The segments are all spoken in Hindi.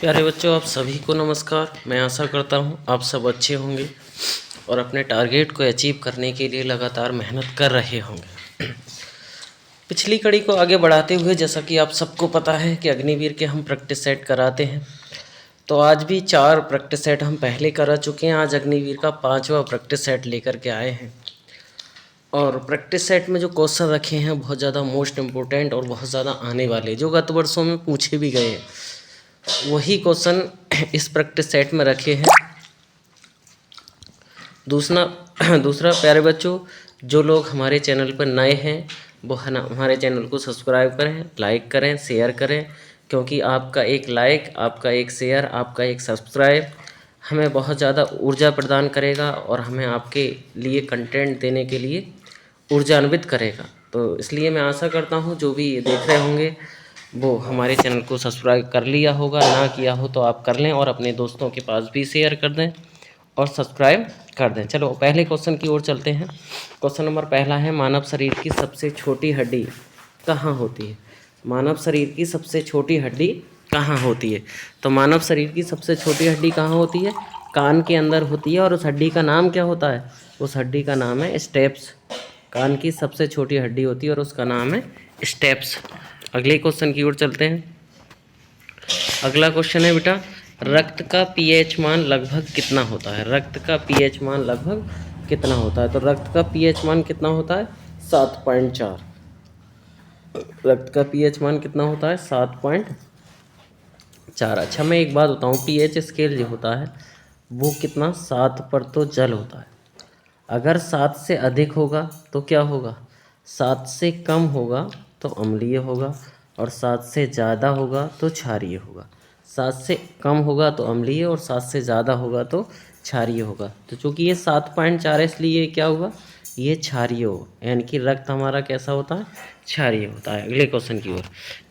प्यारे बच्चों, आप सभी को नमस्कार। मैं आशा करता हूँ आप सब अच्छे होंगे और अपने टारगेट को अचीव करने के लिए लगातार मेहनत कर रहे होंगे। पिछली कड़ी को आगे बढ़ाते हुए, जैसा कि आप सबको पता है कि अग्निवीर के हम प्रैक्टिस सेट कराते हैं, तो आज भी 4 प्रैक्टिस सेट हम पहले करा चुके हैं। आज अग्निवीर का 5वां प्रैक्टिस सेट लेकर के आए हैं और प्रैक्टिस सेट में जो क्वेश्चन रखे हैं बहुत ज़्यादा मोस्ट इम्पोर्टेंट और बहुत ज़्यादा आने वाले, जो गत वर्षों में पूछे भी गए हैं, वही क्वेश्चन इस प्रैक्टिस सेट में रखे हैं। दूसरा प्यारे बच्चों, जो लोग हमारे चैनल पर नए हैं वो है ना, हमारे चैनल को सब्सक्राइब करें, लाइक करें, शेयर करें, क्योंकि आपका एक लाइक, आपका एक शेयर, आपका एक सब्सक्राइब हमें बहुत ज़्यादा ऊर्जा प्रदान करेगा और हमें आपके लिए कंटेंट देने के लिए ऊर्जान्वित करेगा। तो इसलिए मैं आशा करता हूँ जो भी ये देख रहे होंगे वो हमारे चैनल को सब्सक्राइब कर लिया होगा, ना किया हो तो आप कर लें और अपने दोस्तों के पास भी शेयर कर दें और सब्सक्राइब कर दें। चलो पहले क्वेश्चन की ओर चलते हैं। क्वेश्चन नंबर पहला है, मानव शरीर की सबसे छोटी हड्डी कहाँ होती है? मानव शरीर की सबसे छोटी हड्डी कहाँ होती है? तो मानव शरीर की सबसे छोटी हड्डी कहाँ होती है? कान के अंदर होती है। और उस हड्डी का नाम क्या होता है? उस हड्डी का नाम है स्टेप्स। कान की सबसे छोटी हड्डी होती है और उसका नाम है स्टेप्स। अगले क्वेश्चन की ओर चलते हैं। अगला क्वेश्चन है बेटा, रक्त का पीएच मान लगभग कितना होता है? रक्त का पीएच मान लगभग कितना होता है? तो रक्त का पीएच मान कितना होता है? 7.4। रक्त का पीएच मान कितना होता है? 7.4। अच्छा, मैं एक बात बताऊं, पीएच स्केल जो होता है वो कितना, 7 पर तो जल होता है। अगर 7 से अधिक होगा तो क्या होगा? 7 से कम होगा तो अम्लीय होगा और 7 से ज़्यादा होगा तो क्षारीय होगा। 7 से कम होगा तो अम्लीय और 7 से ज़्यादा होगा तो क्षारीय होगा। तो चूँकि ये 7.4 है इसलिए ये क्या होगा? ये क्षारीय होगा, यानी कि रक्त हमारा कैसा होता है? क्षारीय होता है। अगले क्वेश्चन की ओर,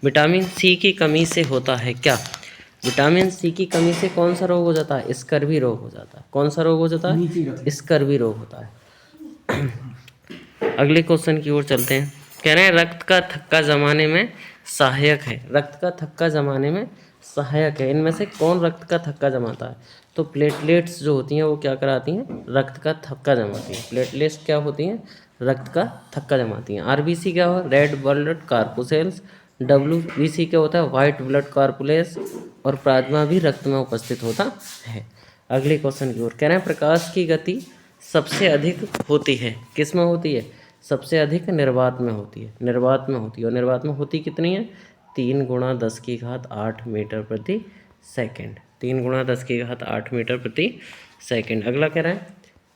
विटामिन सी की कमी से होता है क्या? विटामिन सी की कमी से कौन सा रोग हो जाता है? स्कर्वी रोग हो जाता है। कौन सा रोग हो जाता है? स्कर्वी रोग होता है। अगले क्वेश्चन की ओर चलते हैं। कह रहे हैं रक्त का थक्का जमाने में सहायक है। रक्त का थक्का जमाने में सहायक है, इनमें से कौन रक्त का थक्का जमाता है? तो प्लेटलेट्स जो होती हैं वो क्या कराती हैं? रक्त का थक्का जमाती हैं। प्लेटलेट्स क्या होती हैं? रक्त का थक्का जमाती हैं। आरबीसी क्या हो? Red blood कार्पुसेल्स। डब्ल्यूबीसी क्या होता है? White blood corpuscles. और प्लाज्मा भी रक्त में उपस्थित होता है। अगले क्वेश्चन की ओर, कह रहे हैं प्रकाश की गति सबसे अधिक होती है किस में होती है? सबसे अधिक निर्वात में होती है। निर्वात में होती है। और निर्वात में होती कितनी है? 3 × 10⁸ मीटर प्रति सेकेंड। 3 × 10⁸ मीटर प्रति सेकेंड। अगला कह रहा है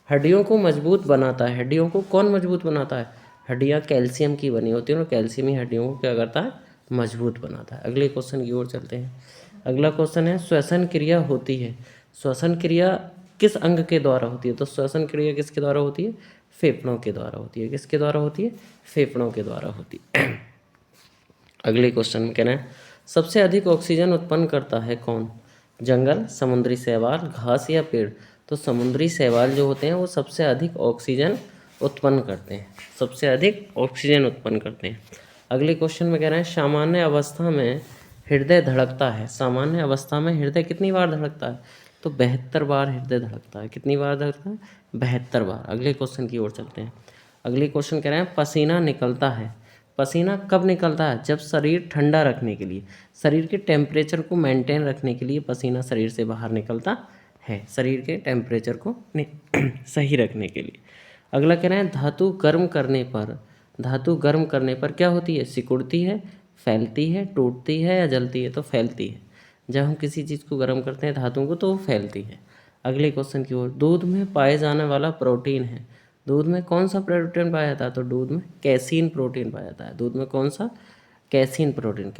हड्डियों को मजबूत बनाता है। हड्डियों को कौन मजबूत बनाता है? हड्डियाँ कैल्शियम की बनी होती हैं और कैल्शियम ही हड्डियों को क्या करता है? मजबूत बनाता है। अगले क्वेश्चन की ओर चलते हैं। अगला क्वेश्चन है, श्वसन क्रिया होती है। श्वसन क्रिया किस अंग के द्वारा होती है? तो श्वसन क्रिया किसके द्वारा होती है? फेफड़ों के द्वारा होती है। किसके द्वारा होती है? फेफड़ों के द्वारा होती है। अगले क्वेश्चन में कहना है सबसे अधिक ऑक्सीजन उत्पन्न करता है कौन? जंगल, समुद्री शैवाल, घास या पेड़? तो समुद्री शैवाल जो होते हैं वो सबसे अधिक ऑक्सीजन उत्पन्न करते हैं। सबसे अधिक ऑक्सीजन उत्पन्न करते हैं। अगले क्वेश्चन में कह रहे हैं सामान्य अवस्था में हृदय धड़कता है। सामान्य अवस्था में हृदय कितनी बार धड़कता है? तो 72 बार हृदय धड़कता है। कितनी बार धड़कता है? 72 बार। अगले क्वेश्चन की ओर चलते हैं। अगले क्वेश्चन कह रहे हैं पसीना निकलता है। पसीना कब निकलता है? जब शरीर ठंडा रखने के लिए, शरीर के टेम्परेचर को मेंटेन रखने के लिए पसीना शरीर से बाहर निकलता है। शरीर के टेम्परेचर को सही रखने के लिए। अगला कह रहे हैं धातु गर्म करने पर क्या होती है? सिकुड़ती है, फैलती है, टूटती है या जलती है? तो फैलती है। जब हम किसी चीज़ को गर्म करते हैं धातुओं को तो वो फैलती है। अगले क्वेश्चन की ओर, दूध में पाए जाने वाला प्रोटीन है। दूध में कौन सा प्रोटीन पाया जाता है? तो दूध में कैसीन प्रोटीन पाया जाता है। दूध में कौन सा? कैसीन प्रोटीन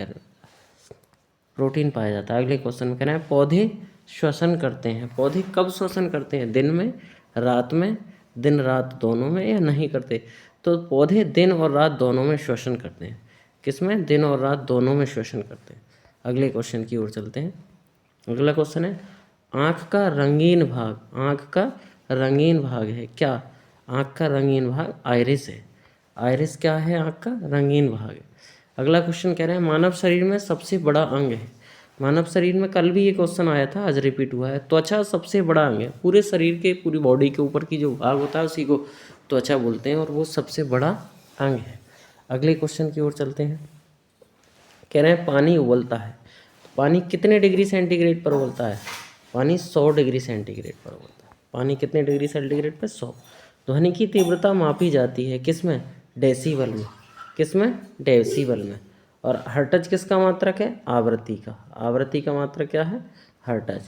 पाया जाता है। अगले क्वेश्चन में कहना है पौधे श्वसन करते हैं। पौधे कब श्वसन करते हैं? दिन में, रात में, दिन रात दोनों में या नहीं करते? तो पौधे दिन और रात दोनों में श्वसन करते हैं। किसमें? दिन और रात दोनों में श्वसन करते हैं। अगले क्वेश्चन की ओर चलते हैं। अगला क्वेश्चन है आँख का रंगीन भाग। आँख का रंगीन भाग है क्या? आँख का रंगीन भाग आइरिस है। आइरिस क्या है? आँख का रंगीन भाग है। अगला क्वेश्चन कह रहे हैं मानव शरीर में सबसे बड़ा अंग है। मानव शरीर में कल भी ये क्वेश्चन आया था, आज रिपीट हुआ है। त्वचा सबसे बड़ा अंग है, पूरे शरीर के, पूरी बॉडी के ऊपर की जो भाग होता है उसी को त्वचा बोलते हैं और वो सबसे बड़ा अंग है। अगले क्वेश्चन की ओर चलते हैं। कह रहे हैं पानी उबलता है, पानी कितने डिग्री सेंटीग्रेड पर उबलता है? पानी 100 डिग्री सेंटीग्रेड पर उबलता है। पानी कितने डिग्री सेंटीग्रेड पर? 100। ध्वनि की तीव्रता मापी जाती है किस में? डेसिबल में। किस में? डेसिबल में। और हर्ट्ज किसका मात्रक है? आवृत्ति का। आवृत्ति का मात्रक क्या है? हर्ट्ज।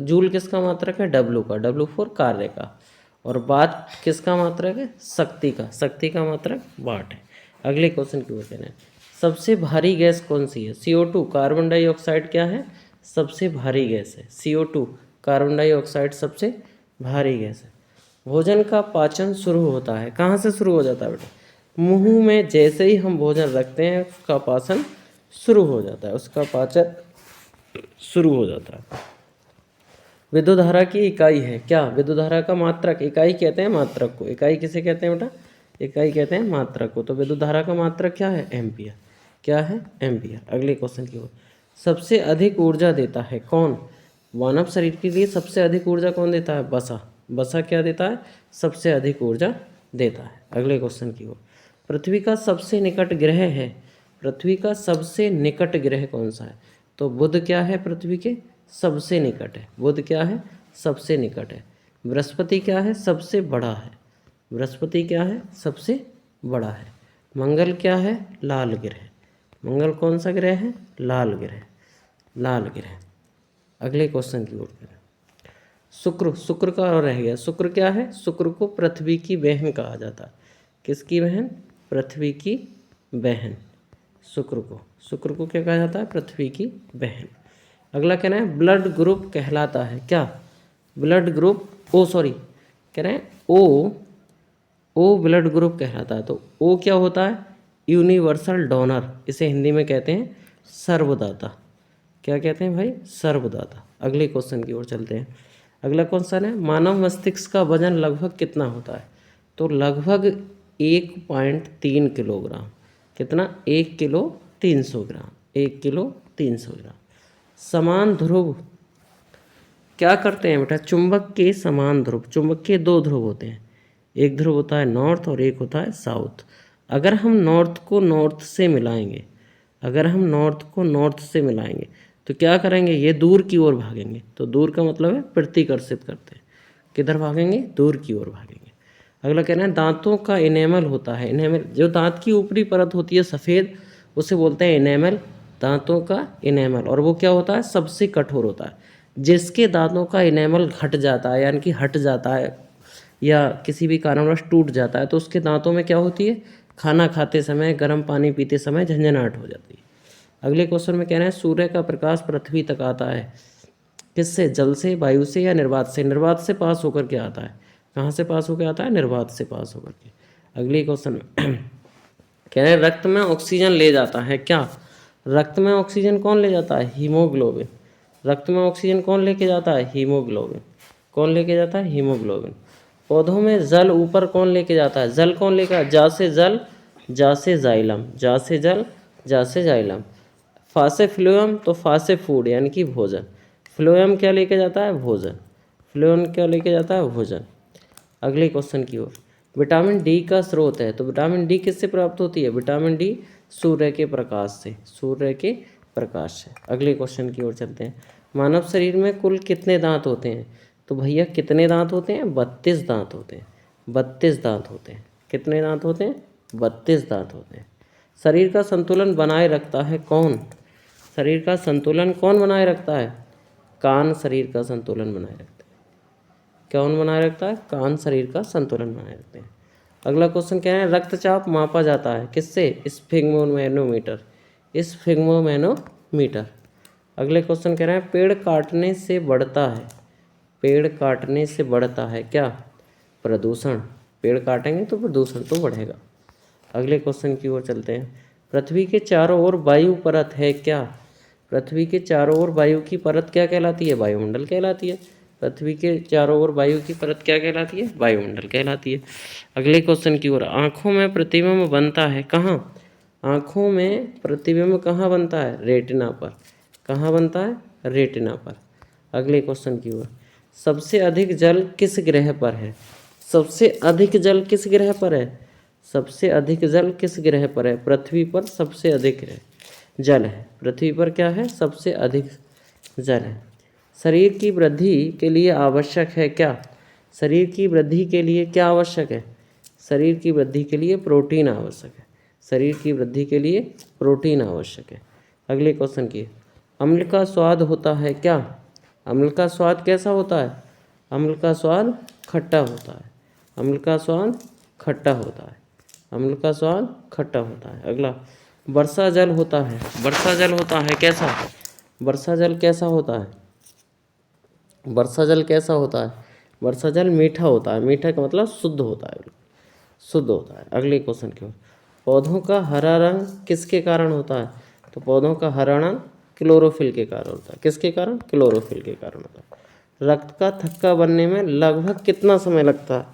जूल किसका मात्रक है? डब्लू का। डब्लू फॉर कार्य का। और वाट किसका मात्रक है? शक्ति का। शक्ति का मात्रक वाट है। अगले क्वेश्चन की ओर चलें। सबसे भारी गैस कौन सी है? CO2। कार्बन डाइऑक्साइड क्या है? सबसे भारी गैस है। CO2 कार्बन डाइऑक्साइड सबसे भारी गैस है। भोजन का पाचन शुरू होता है, कहाँ से शुरू हो जाता है बेटा? मुंह में जैसे ही हम भोजन रखते हैं उसका पाचन शुरू हो जाता है, उसका पाचन शुरू हो जाता है। विद्युत धारा की इकाई है क्या? विद्युत धारा का मात्रक, इकाई कहते हैं मात्रक को। इकाई किसे कहते हैं बेटा? इकाई कहते हैं मात्रक को। तो विद्युत धारा का मात्रक क्या है? एम्पियर। क्या है? एम्पियर। अगले क्वेश्चन की ओर। सबसे अधिक ऊर्जा देता है कौन? मानव शरीर के लिए सबसे अधिक ऊर्जा कौन देता है? वसा। वसा क्या देता है? सबसे अधिक ऊर्जा देता है। अगले क्वेश्चन की ओर। पृथ्वी का सबसे निकट ग्रह है, पृथ्वी का सबसे निकट ग्रह कौन सा है? तो बुध क्या है? पृथ्वी के सबसे निकट है। बुध क्या है? सबसे निकट है। बृहस्पति क्या है? सबसे बड़ा है। बृहस्पति क्या है? सबसे बड़ा है। मंगल क्या है? लाल ग्रह। मंगल कौन सा ग्रह है? लाल ग्रह। लाल ग्रह। अगले क्वेश्चन की ओर करें। शुक्र, शुक्र का और रह गया। शुक्र क्या है? शुक्र को पृथ्वी की बहन कहा जाता है। किसकी बहन? पृथ्वी की बहन। शुक्र को क्या कहा जाता है? पृथ्वी की बहन। अगला कहना है ब्लड ग्रुप कहलाता है क्या? ब्लड ग्रुप कह रहे हैं ओ ब्लड ग्रुप कहलाता है। तो ओ क्या होता है? Universal donor. इसे हिंदी में कहते हैं सर्वदाता। क्या कहते हैं भाई? सर्वदाता। अगले क्वेश्चन की ओर चलते हैं। अगला क्वेश्चन है मानव मस्तिष्क का वजन लगभग कितना होता है? तो लगभग 1.3 किलोग्राम। कितना? 1 किलो 300 ग्राम। 1 किलो 300 ग्राम। समान ध्रुव क्या करते हैं बेटा? चुंबक के समान ध्रुव। चुंबक के 2 ध्रुव होते हैं, एक ध्रुव होता है नॉर्थ और एक होता है साउथ। अगर हम नॉर्थ को नॉर्थ से मिलाएंगे, अगर हम नॉर्थ को नॉर्थ से मिलाएंगे तो क्या करेंगे? ये दूर की ओर भागेंगे। तो दूर का मतलब है प्रतिकर्षित करते हैं। किधर भागेंगे? दूर की ओर भागेंगे। अगला कहना है दांतों का इनेमल होता है। इनेमल जो दांत की ऊपरी परत होती है सफ़ेद, उसे बोलते हैं इनेमल। दांतों का इनेमल। और वो क्या होता है? सबसे कठोर होता है। जिसके दांतों का इनेमल घट जाता है, यानी कि हट जाता है या किसी भी कारणवश टूट जाता है, तो उसके दांतों में क्या होती है? खाना खाते समय, गर्म पानी पीते समय झंझनाहट हो जाती है। अगले क्वेश्चन में कह रहे हैं सूर्य का प्रकाश पृथ्वी तक आता है किससे? जल से, वायु से या निर्वात से? निर्वात से पास होकर के आता है। कहाँ से पास होकर आता है? निर्वात से पास होकर के। अगले क्वेश्चन कह रहे हैं रक्त में ऑक्सीजन ले जाता है क्या? रक्त में ऑक्सीजन कौन ले जाता है? हीमोग्लोबिन। रक्त में ऑक्सीजन कौन लेके जाता है? हीमोग्लोबिन। कौन लेके जाता है? हीमोग्लोबिन। पौधों में जल ऊपर कौन लेके जाता है? जल कौन लेकर? जा से जल, जा से जाइलम। जा से जल, जा से जाइलम। फा से फ्लोएम, तो फा से फूड यानी कि भोजन। फ्लोएम क्या लेके जाता है? भोजन। फ्लोएम क्या लेके जाता है? भोजन। अगले क्वेश्चन की ओर। विटामिन डी का स्रोत है, तो विटामिन डी किससे प्राप्त होती है? विटामिन डी सूर्य के प्रकाश से। सूर्य के प्रकाश से। अगले क्वेश्चन की ओर चलते हैं। मानव शरीर में कुल कितने दांत होते हैं? तो भैया कितने दांत होते हैं? 32 दांत होते हैं। 32 दांत होते हैं। कितने दांत होते हैं? 32 दांत होते हैं। शरीर का संतुलन बनाए रखता है कौन? शरीर का संतुलन कौन बनाए रखता है? कान शरीर का संतुलन बनाए रखता है। कौन बनाए रखता है? कान शरीर का संतुलन बनाए रखते हैं। अगला क्वेश्चन क्या है? रक्तचाप मापा जाता है किससे? स्फिग्मोमैनोमीटर। स्फिग्मोमैनोमीटर। अगले क्वेश्चन कह रहे हैं पेड़ काटने से बढ़ता है, पेड़ काटने से बढ़ता है क्या? प्रदूषण। पेड़ काटेंगे तो प्रदूषण तो बढ़ेगा। अगले क्वेश्चन की ओर चलते हैं। पृथ्वी के चारों ओर वायु परत है क्या? पृथ्वी के चारों ओर वायु की परत क्या कहलाती है? वायुमंडल कहलाती है। पृथ्वी के चारों ओर वायु की परत क्या कहलाती है? वायुमंडल कहलाती है। अगले क्वेश्चन की ओर। आँखों में प्रतिबिंब बनता है कहाँ? आँखों में प्रतिबिंब कहाँ बनता है? रेटिना पर। कहाँ बनता है? रेटिना पर। अगले क्वेश्चन की ओर। सबसे अधिक जल किस ग्रह पर है? सबसे अधिक जल किस ग्रह पर है? सबसे अधिक जल किस ग्रह पर है? पृथ्वी पर सबसे अधिक जल है। पृथ्वी पर क्या है? सबसे अधिक जल है। शरीर की वृद्धि के लिए आवश्यक है क्या? शरीर की वृद्धि के लिए क्या आवश्यक है? शरीर की वृद्धि के लिए प्रोटीन आवश्यक है। शरीर की वृद्धि के लिए प्रोटीन आवश्यक है। अगले क्वेश्चन की। अम्ल का स्वाद होता है क्या? अम्ल का स्वाद कैसा होता है? अम्ल का स्वाद खट्टा होता है। अम्ल का स्वाद खट्टा होता है। अम्ल का स्वाद खट्टा होता है। अगला, वर्षा जल होता है। वर्षा जल होता है कैसा? वर्षा जल कैसा होता है? वर्षा जल कैसा होता है? वर्षा जल मीठा होता है। मीठा का मतलब शुद्ध होता है, शुद्ध होता है। अगले क्वेश्चन की ओर। पौधों का हरा रंग किसके कारण होता है? तो पौधों का हरा रंग क्लोरोफिल के कारण होता है। किसके कारण? क्लोरोफिल के कारण होता है। रक्त का थक्का बनने में लगभग कितना समय लगता है?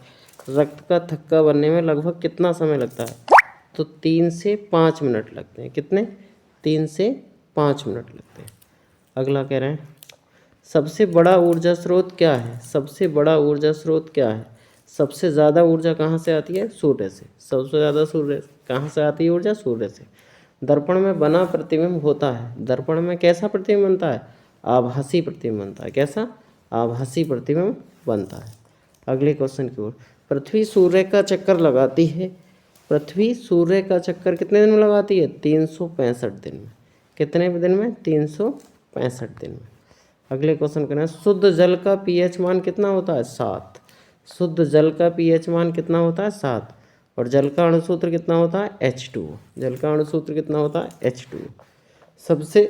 रक्त का थक्का बनने में लगभग कितना समय लगता है? तो 3 से 5 मिनट लगते हैं। कितने? 3 से 5 मिनट लगते हैं। अगला कह रहे हैं, सबसे बड़ा ऊर्जा स्रोत क्या है? सबसे बड़ा ऊर्जा स्रोत क्या है? सबसे ज़्यादा ऊर्जा कहाँ से आती है? सूर्य से। सबसे ज़्यादा सूर्य कहाँ से आती है ऊर्जा? सूर्य से। दर्पण में बना प्रतिबिंब होता है। दर्पण में कैसा प्रतिबिंब बनता है? आभासी प्रतिबिंब बनता है। कैसा? आभासी प्रतिबिंब बनता है। अगले क्वेश्चन की ओर। पृथ्वी सूर्य का चक्कर लगाती है। पृथ्वी सूर्य का चक्कर कितने दिन में लगाती है? 365 दिन में। कितने दिन में? 365 दिन में। अगले क्वेश्चन करें, शुद्ध जल का पीएच मान कितना होता है? 7। शुद्ध जल का पीएच मान कितना होता है? 7। और जल का अणुसूत्र कितना होता है? H2O। जल का अणुसूत्र कितना होता है? H2O। सबसे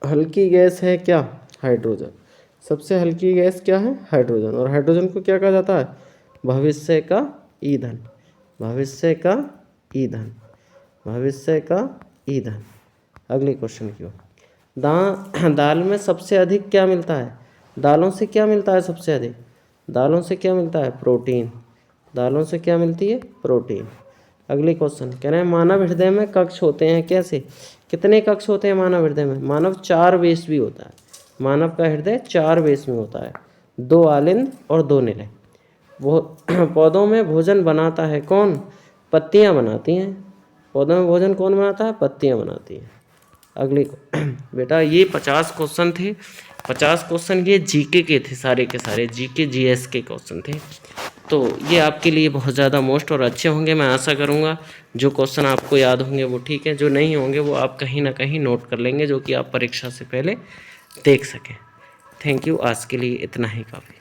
हल्की गैस है क्या? हाइड्रोजन। सबसे हल्की गैस क्या है? हाइड्रोजन। और हाइड्रोजन को क्या कहा जाता है? भविष्य का ईंधन। भविष्य का ईंधन। भविष्य का ईंधन। अगले क्वेश्चन की ओर। दाल में सबसे अधिक क्या मिलता है? दालों से क्या मिलता है सबसे अधिक? दालों से क्या मिलता है? प्रोटीन। दालों से क्या मिलती है? प्रोटीन। अगले क्वेश्चन कह रहे हैं, मानव हृदय में कक्ष होते हैं कैसे? कितने कक्ष होते हैं मानव हृदय में? मानव 4 बेस भी होता है। मानव का हृदय 4 बेस में होता है, 2 आलिंद और 2 निलय। वो पौधों में भोजन बनाता है कौन? पत्तियां बनाती हैं। पौधों में भोजन कौन बनाता है? पत्तियां बनाती हैं। अगले बेटा ये 50 क्वेश्चन थे। 50 क्वेश्चन ये जीके के थे, सारे के सारे जीके जीएस के क्वेश्चन थे। तो ये आपके लिए बहुत ज़्यादा मोस्ट और अच्छे होंगे। मैं आशा करूँगा जो क्वेश्चन आपको याद होंगे वो ठीक है, जो नहीं होंगे वो आप कहीं ना कहीं नोट कर लेंगे, जो कि आप परीक्षा से पहले देख सकें। Thank you. आज के लिए इतना ही काफ़ी।